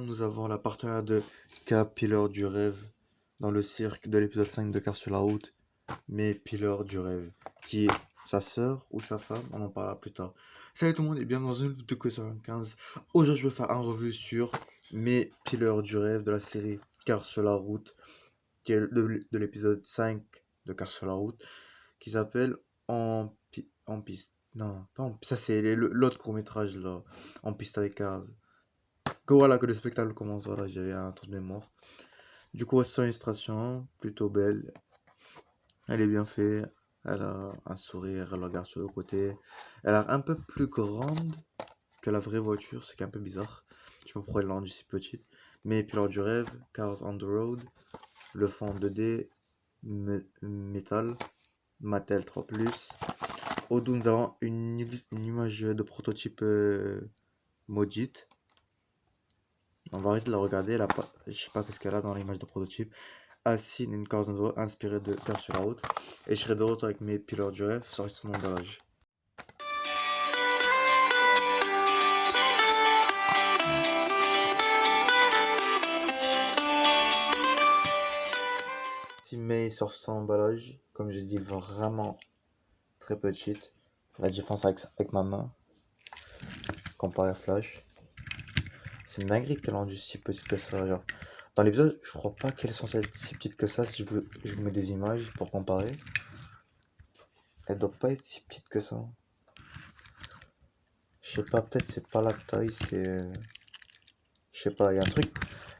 Enfin, nous avons la partenaire de K, Pillar du rêve, dans le cirque de l'épisode 5 de Car sur la route, mais Pillar du rêve, qui est sa sœur ou sa femme, on en parlera plus tard. Salut tout le monde et bienvenue dans une vidéo de 75. Aujourd'hui, je vais faire un review sur mes Pillar du rêve de la série Car sur la route, qui est de l'épisode 5 de Car sur la route, qui s'appelle En piste. Non, pas en piste, ça c'est l'autre court-métrage là, En piste avec Cars. Que voilà, que le spectacle commence, voilà, j'avais un trou de mémoire. Du coup, sans illustration, plutôt belle, elle est bien faite, elle a un sourire, elle regarde sur le côté, elle a un peu plus grande que la vraie voiture, ce qui est un peu bizarre. Je sais pas pourquoi elle l'a rendue si petite. Mais puis lors du rêve, Cars on the Road, le fond 2D, métal, Mattel 3+. Au dos, nous avons une image de prototype maudite. On va arrêter de la regarder, elle a pas, je sais pas qu'est-ce qu'elle a dans l'image de prototype. As seen in Cars on the Road, inspiré de Cars sur la route. Et je serai de retour avec mes pillars du rêve, ça reste son emballage. Si May sort sans emballage, comme j'ai dit, vraiment très petite. La différence avec ma main, comparé à Flash. C'est une dinguerie qu'elle a rendu si petite que ça. Genre. Dans l'épisode, je crois pas qu'elle est censée être si petite que ça. Si je vous mets des images pour comparer. Elle doit pas être si petite que ça. Je sais pas, peut-être c'est pas la taille, c'est. Je sais pas, il y a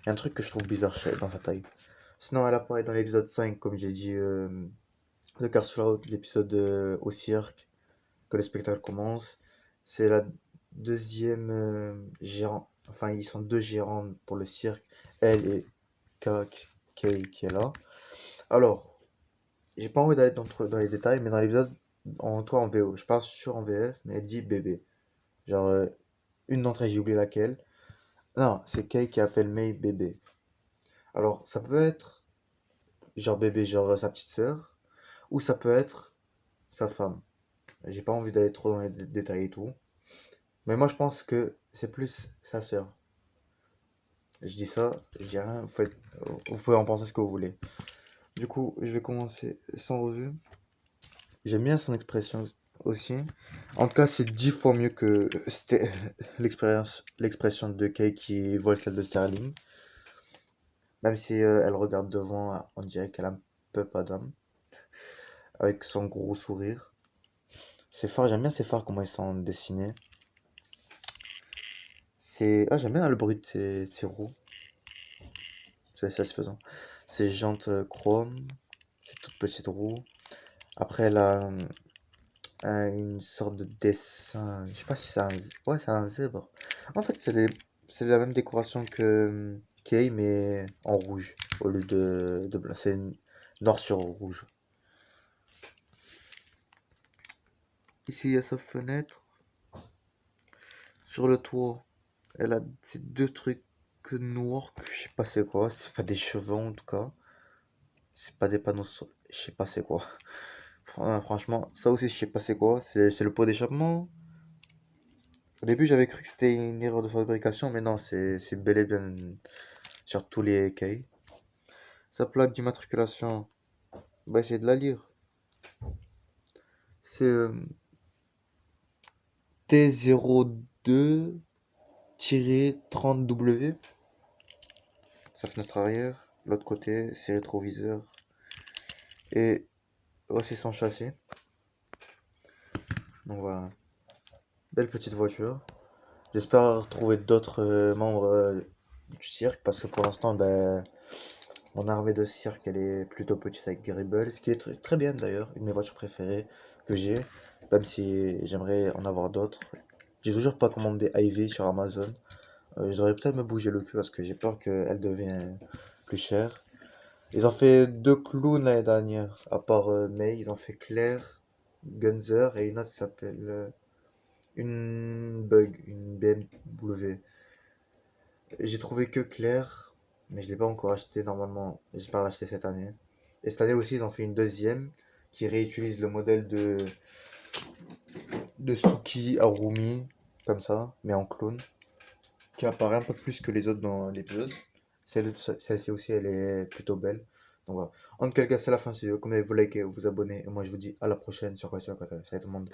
un truc que je trouve bizarre dans sa taille. Sinon, elle apparaît dans l'épisode 5, comme j'ai dit, de Car sur la route, l'épisode au cirque, que le spectacle commence. C'est la deuxième gérant. Enfin, ils sont deux gérants pour le cirque. Elle et Kay qui est là. Alors, j'ai pas envie d'aller dans les détails, mais dans l'épisode, en VO, je parle sur en VF, mais elle dit bébé. Genre, une d'entre elles, j'ai oublié laquelle. Non, c'est Kay qui appelle May bébé. Alors, ça peut être genre bébé, genre sa petite sœur, ou ça peut être sa femme. J'ai pas envie d'aller trop dans les détails et tout. Mais moi, je pense que c'est plus sa sœur. Je dis ça, je dis rien, vous pouvez en penser ce que vous voulez. Du coup, je vais commencer sans revue. J'aime bien son expression aussi. En tout cas, c'est 10 fois mieux que c'était l'expression de Kay qui vole celle de Sterling. Même si elle regarde devant, on dirait qu'elle a un peu pas d'âme. Avec son gros sourire. C'est fort, j'aime bien ces phares, comment ils sont dessinés. J'aime bien le bruit de ces roues. C'est satisfaisant. Ces jantes chrome, ces toutes petites roues. Après, elle a une sorte de dessin. Je sais pas si c'est ouais, c'est un zèbre. En fait, c'est la même décoration que Kay, mais en rouge. Au lieu de blanc. C'est noir sur rouge. Ici, il y a sa fenêtre. Sur le toit, elle a ces deux trucs noirs que je sais pas c'est quoi. C'est pas des cheveux en tout cas. C'est pas des panneaux. Je sais pas c'est quoi. Franchement, ça aussi, je sais pas c'est quoi. C'est le pot d'échappement. Au début, j'avais cru que c'était une erreur de fabrication, mais non, c'est bel et bien sur tous les cahiers. Sa plaque d'immatriculation, on va essayer de la lire. C'est T02-30W. Sa fenêtre arrière. L'autre côté, c'est rétroviseur. Et voici son châssis. Donc voilà. Belle petite voiture. J'espère trouver d'autres membres du cirque parce que pour l'instant, ben, mon armée de cirque elle est plutôt petite avec Gribble, ce qui est très bien d'ailleurs, une de mes voitures préférées que j'ai, même si j'aimerais en avoir d'autres. J'ai toujours pas commandé Ivy sur Amazon. Je devrais peut-être me bouger le cul parce que j'ai peur qu'elle devienne plus chère. Ils ont fait deux clowns l'année dernière, à part May, ils ont fait Claire, Gunzer et une autre qui s'appelle une BMW. J'ai trouvé que Claire, mais je l'ai pas encore acheté normalement. J'espère l'acheter cette année. Et cette année aussi, ils ont fait une deuxième qui réutilise le modèle de Suki Harumi, comme ça, mais en clone. qui apparaît un peu plus que les autres dans l'épisode. Celle-ci aussi, elle est plutôt belle. Donc voilà. En tout cas, c'est la fin de cette vidéo. Comme vous likez, vous abonnez. Et moi, je vous dis à la prochaine sur Quoi Salut tout le monde.